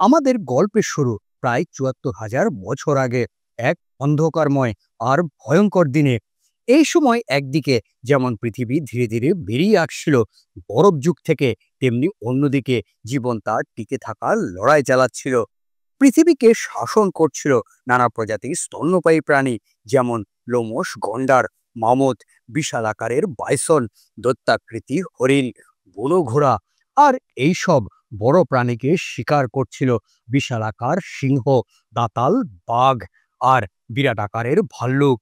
আমাদের গল্পের শুরু প্রায় ৭৪,০০০ বছর আগে, এক অন্ধকারময় আর ভয়ঙ্কর দিনে। এই সময় একদিকে যেমন পৃথিবী ধীরে ধীরে বেরিয়ে আসছিল বরফ যুগ থেকে, তেমনি অন্যদিকে জীবন তার টিকে থাকার লড়াই চালাচ্ছিল। পৃথিবীকে শাসন করছিল নানা প্রজাতির স্তন্যপায়ী প্রাণী, যেমন লোমশ গন্ডার, মামত, বিশাল আকারের বাইসন, দৈত্যাকৃতি হরিণ, বুনো ঘোড়া। আর এইসব বড় প্রাণীকে শিকার করছিল বিশালাকার সিংহ, দাঁতাল বাঘ আর বিরাট আকারের ভাল্লুক।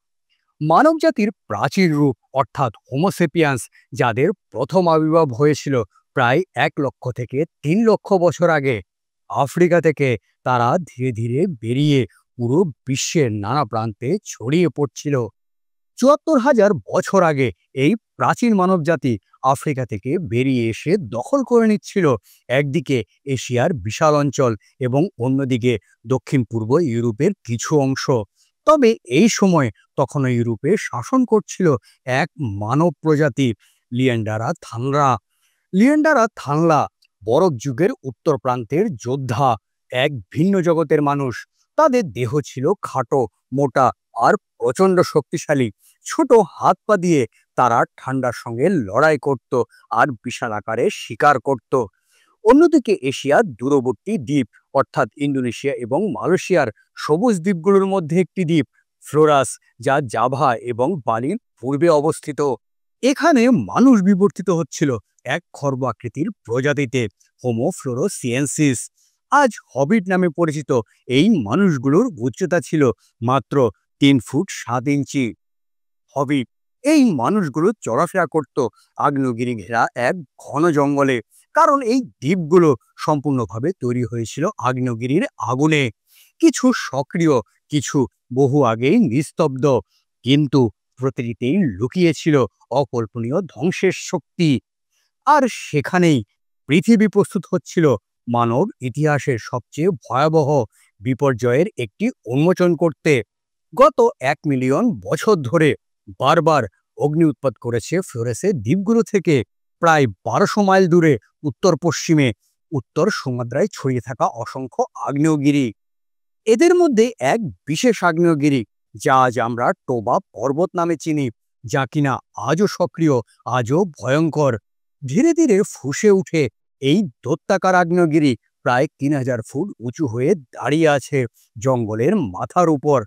মানবজাতির প্রাচীন রূপ অর্থাৎ হোমোসেপিয়ান্স, যাদের প্রথম আবির্ভাব হয়েছিল প্রায় ১ লক্ষ থেকে ৩ লক্ষ বছর আগে, আফ্রিকা থেকে তারা ধীরে ধীরে বেরিয়ে পুরো বিশ্বের নানা প্রান্তে ছড়িয়ে পড়ছিল। ৭৪,০০০ বছর আগে এই প্রাচীন মানবজাতি আফ্রিকা থেকে বেরিয়ে এসে দখল করে নিচ্ছিল একদিকে এশিয়ার বিশাল অঞ্চল এবং অন্যদিকে দক্ষিণ পূর্ব ইউরোপের কিছু অংশ। তবে এই সময় তখনও ইউরোপে শাসন করছিল এক মানব প্রজাতি, লিয়েন্ডারা থানরা বরফ যুগের উত্তর প্রান্তের যোদ্ধা, এক ভিন্ন জগতের মানুষ। তাদের দেহ ছিল খাটো, মোটা আর প্রচণ্ড শক্তিশালী। ছোট হাত পা দিয়ে তারা ঠান্ডার সঙ্গে লড়াই করত আর বিশাল আকারে শিকার করত। অন্যদিকে এশিয়ার দূরবর্তী দ্বীপ অর্থাৎ ইন্দোনেশিয়া এবং মালয়েশিয়ার সবুজ দ্বীপগুলোর মধ্যে একটি দ্বীপ ফ্লোরাস, যা জাভা এবং বালির পূর্বে অবস্থিত। এখানে মানুষ বিবর্তিত হচ্ছিল এক খর্ব আকৃতির প্রজাতিতে, হোমো ফ্লোরোসিয়েন্সিস। আজ হবিট নামে পরিচিত এই মানুষগুলোর উচ্চতা ছিল মাত্র ৩ ফুট ৭ ইঞ্চি। হবিট এই মানুষগুলো চলাফেরা করত আগ্নেয়গিরি ঘেরা এক ঘন জঙ্গলে, কারণ এই দ্বীপগুলো সম্পূর্ণভাবে তৈরি হয়েছিল আগ্নেয়গিরির আগুনে। কিছু সক্রিয়, কিছু বহু আগেই নিস্তব্ধ, কিন্তু প্রতিটিতেই লুকিয়েছিল অকল্পনীয় ধ্বংসের শক্তি। আর সেখানেই পৃথিবী প্রস্তুত হচ্ছিল মানব ইতিহাসের সবচেয়ে ভয়াবহ বিপর্যয়ের একটি উন্মোচন করতে। গত ১ মিলিয়ন বছর ধরে বারবার অগ্নি উৎপাত করেছে ফ্লোরেসের দ্বীপগুলো থেকে প্রায় ১২০০ মাইল দূরে উত্তর পশ্চিমে উত্তর সুমাত্রায় ছড়িয়ে থাকা অসংখ্য আগ্নেয়গিরি। এদের মধ্যে এক বিশেষ আগ্নেয়গিরি, যা আজ আমরা টোবা পর্বত নামে চিনি, যা কিনা আজও সক্রিয়, আজও ভয়ঙ্কর। ধীরে ধীরে ফুঁসে উঠে এই দৈত্যাকার আগ্নেয়গিরি প্রায় ৩,০০০ ফুট উঁচু হয়ে দাঁড়িয়ে আছে জঙ্গলের মাথার উপর।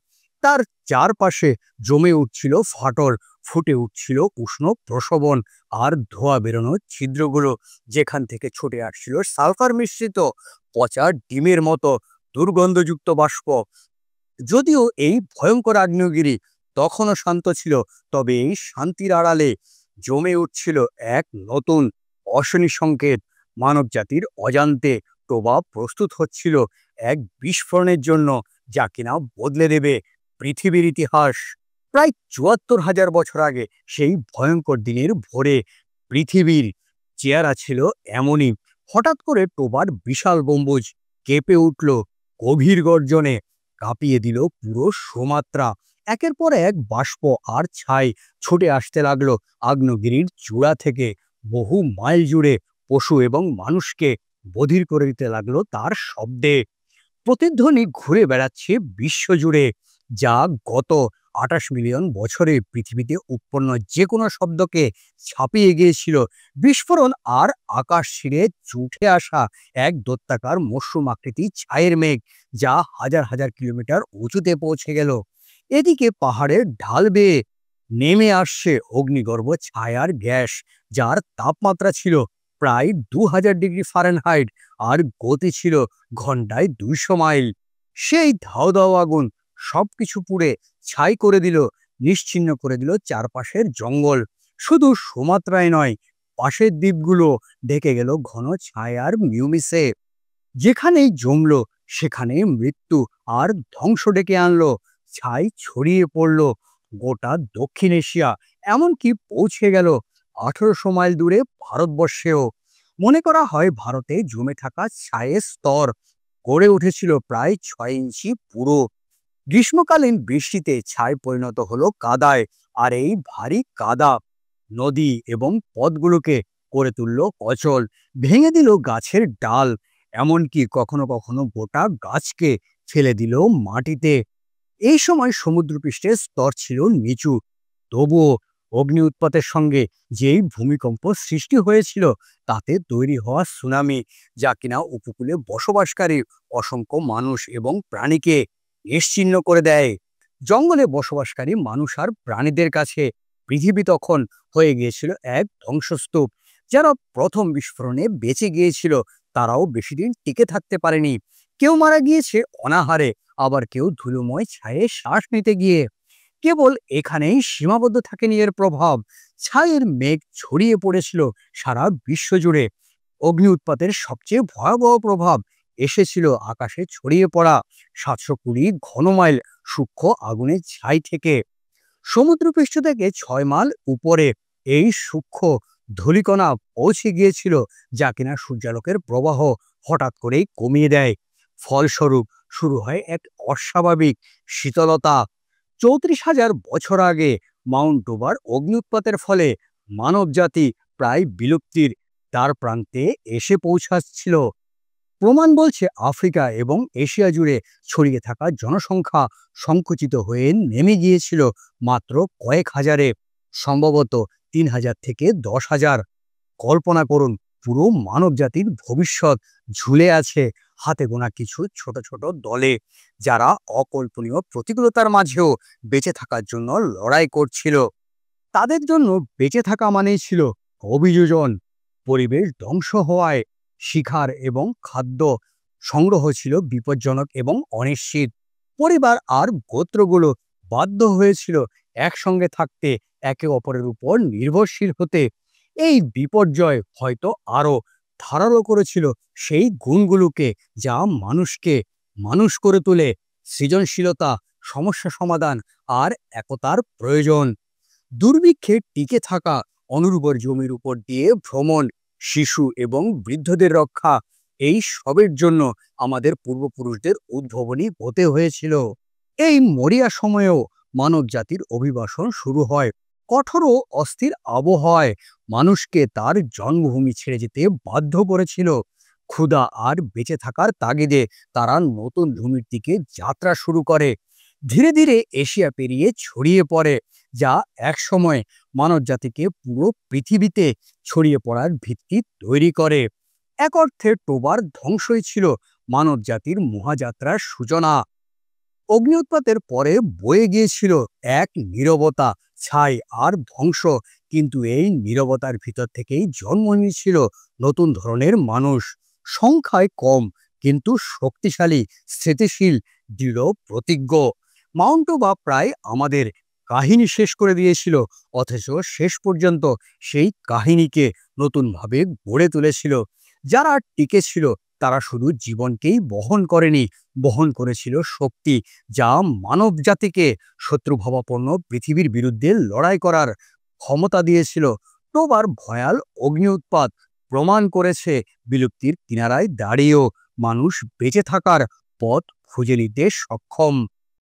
তার চারপাশে জমে উঠছিল ফাটল, ফুটে উঠছিল উষ্ণ প্রসবন আর ধোঁয়া বেরোনোর ছিদ্রগুলো, যেখান থেকে ছুটে আসছিল সালফার মিশ্রিত পচা ডিমের মতো দুর্গন্ধযুক্ত বাষ্প। যদিও এই ভয়ঙ্কর আগ্নেয়গিরি তখনও শান্ত ছিল, তবে এই শান্তির আড়ালে জমে উঠছিল এক নতুন অশনি সংকেত। মানবজাতির অজান্তে টোবা প্রস্তুত হচ্ছিল এক বিস্ফোরণের জন্য, যা কিনা বদলে দেবে পৃথিবীর ইতিহাস। প্রায় ৭৪,০০০ বছর আগে সেই ভয়ঙ্কর দিনের ভোরে পৃথিবীর চেহারা ছিল এমনই। হঠাৎ করে টোবার বিশাল গম্বুজ কেঁপে উঠল গভীর গর্জনে, কাঁপিয়ে দিল পুরো সুমাত্রা। একের পর এক বাষ্প আর ছাই ছুটে আসতে লাগলো আগ্নেয়গিরির চূড়া থেকে, বহু মাইল জুড়ে পশু এবং মানুষকে বধির করে দিতে লাগলো তার শব্দে। প্রতিধ্বনি ঘুরে বেড়াচ্ছে বিশ্বজুড়ে, যা গত ২৮ মিলিয়ন বছরে পৃথিবীতে উৎপন্ন যে কোনো শব্দকে ছাপিয়ে গিয়েছিল। বিস্ফোরণ আর আকাশ ছিঁড়ে ছুটে আসা এক দৈত্যাকার মশরুম আকৃতি ছায়ের মেঘ, যা হাজার হাজার কিলোমিটার উঁচুতে পৌঁছে গেল। এদিকে পাহাড়ের ঢাল বেয়ে নেমে আসছে অগ্নিগর্ভ ছায়ার গ্যাস, যার তাপমাত্রা ছিল প্রায় ২০০০ ডিগ্রি ফারেনহাইট আর গতি ছিল ঘন্টায় ২০০ মাইল। সেই ধাও ধাও আগুন সবকিছু পুড়ে ছাই করে দিল, নিশ্চিহ্ন করে দিল চারপাশের জঙ্গল। শুধু সুমাত্রায় নয়, পাশের দ্বীপগুলো ঢেকে গেল ঘন ছায়ার মিউমিসে। যেখানেই জমল সেখানে মৃত্যু আর ধ্বংস ডেকে আনলো। ছাই ছড়িয়ে পড়ল গোটা দক্ষিণ এশিয়া, এমনকি পৌঁছে গেল ১৮০০ মাইল দূরে ভারতবর্ষেও। মনে করা হয় ভারতে জমে থাকা ছায়ের স্তর গড়ে উঠেছিল প্রায় ৬ ইঞ্চি পুরো। গ্রীষ্মকালীন বৃষ্টিতে ছাই পরিণত হলো কাদায়, আর এই ভারী কাদা নদী এবং পথগুলোকে করে তুলল অচল, ভেঙে দিল গাছের ডাল। এমনকি কখনো কখনো গোটা গাছকে ফেলে দিল মাটিতে। এই সময় সমুদ্রপৃষ্ঠের স্তর ছিল নিচু, তবুও অগ্নি উৎপাতের সঙ্গে যেই ভূমিকম্প সৃষ্টি হয়েছিল তাতে তৈরি হওয়া সুনামি, যা কিনা উপকূলে বসবাসকারী অসংখ্য মানুষ এবং প্রাণীকে নিশ্চিহ্ন করে দেয়। জঙ্গলে বসবাসকারী মানুষ আর প্রাণীদের কাছে পৃথিবী তখন হয়ে গিয়েছিল এক ধ্বংসস্তূপ। যারা প্রথম বিস্ফোরণে বেঁচে গিয়েছিল তারাও বেশি দিন টিকে থাকতে পারেনি। কেউ মারা গিয়েছে অনাহারে, আবার কেউ ধুলোময় ছায়ে শ্বাস নিতে গিয়ে। কেবল এখানেই সীমাবদ্ধ থাকেনি এর প্রভাব। ছায়ের মেঘ ছড়িয়ে পড়েছিল সারা বিশ্ব জুড়ে। অগ্নি উৎপাতের সবচেয়ে ভয়াবহ প্রভাব এসেছিল আকাশে ছড়িয়ে পড়া ৭২০ ঘনমাইল সূক্ষ্ম আগুনের ছাই থেকে। সমুদ্রপৃষ্ঠ থেকে ৬ মাইল উপরে এই সূক্ষ্ম ধূলিকণা পৌঁছে গিয়েছিল, যা কিনা সূর্যালোকের প্রবাহ হঠাৎ করেই কমিয়ে দেয়। ফলস্বরূপ শুরু হয় এক অস্বাভাবিক শীতলতা। ৩৪,০০০ বছর আগে মাউন্ট ডোবার অগ্নি উৎপাতের ফলে মানবজাতি প্রায় বিলুপ্তির দ্বার প্রান্তে এসে পৌঁছাচ্ছিল। প্রমাণ বলছে আফ্রিকা এবং এশিয়া জুড়ে ছড়িয়ে থাকা জনসংখ্যা সংকুচিত হয়ে নেমে গিয়েছিল মাত্র কয়েক হাজারে, সম্ভবত ৩,০০০ থেকে ১০,০০০। কল্পনা করুন, পুরো মানবজাতির ভবিষ্যৎ ঝুলে আছে হাতে গোনা কিছু ছোট ছোট দলে, যারা অকল্পনীয় প্রতিকূলতার মাঝেও বেঁচে থাকার জন্য লড়াই করছিল। তাদের জন্য বেঁচে থাকা মানেই ছিল অভিযোজন। পরিবেশ ধ্বংস হওয়ায় শিকার এবং খাদ্য সংগ্রহ ছিল বিপজ্জনক এবং অনিশ্চিত। পরিবার আর গোত্রগুলো বাধ্য হয়েছিল একসঙ্গে থাকতে, একে অপরের উপর নির্ভরশীল হতে। এই বিপর্যয় হয়তো আরো ধারালো করেছিল সেই গুণগুলোকে যা মানুষকে মানুষ করে তোলে: সৃজনশীলতা, সমস্যা সমাধান আর একতার প্রয়োজন। দুর্ভিক্ষে টিকে থাকা, অনুর্বর জমির উপর দিয়ে ভ্রমণ, শিশু এবং বৃদ্ধদের রক্ষা, এই সবের জন্য আমাদের পূর্বপুরুষদের উদ্ভাবনী হতে হয়েছিল। এই মরিয়া সময়েও মানব জাতির অভিবাসন শুরু হয়। কঠোর ও অস্থির আবহাওয়ায় মানুষকে তার জন্মভূমি ছেড়ে যেতে বাধ্য করেছিল। ক্ষুধা আর বেঁচে থাকার তাগিদে তারা নতুন ভূমির দিকে যাত্রা শুরু করে। ধীরে ধীরে এশিয়া পেরিয়ে ছড়িয়ে পড়ে, যা একসময় মানবজাতিকে পুরো পৃথিবীতে ছড়িয়ে পড়ার ভিত্তি তৈরি করে। এক অর্থে টোবার ধ্বংসই ছিল মানবজাতির মহাযাত্রার সূচনা। অগ্নি উৎপাতের পরে বয়ে গিয়েছিল এক নীরবতা, ছাই আর ধ্বংস, কিন্তু এই নীরবতার ভিতর থেকেই জন্ম নিয়েছিল নতুন ধরনের মানুষ। সংখ্যায় কম কিন্তু শক্তিশালী, স্থিতিশীল, দৃঢ় প্রতিজ্ঞ। মাউন্ট ওবা প্রায় আমাদের কাহিনী শেষ করে দিয়েছিল, অথচ শেষ পর্যন্ত সেই কাহিনীকে নতুনভাবে গড়ে তুলেছিল। যারা টিকেছিল তারা শুধু জীবনকেই বহন করেনি, বহন করেছিল শক্তি, যা মানব জাতিকে শত্রুভাবাপন্ন পৃথিবীর বিরুদ্ধে লড়াই করার ক্ষমতা দিয়েছিল। টোবার ভয়াল অগ্নি উৎপাত প্রমাণ করেছে বিলুপ্তির কিনারায় দাঁড়িয়েও মানুষ বেঁচে থাকার পথ খুঁজে নিতে সক্ষম।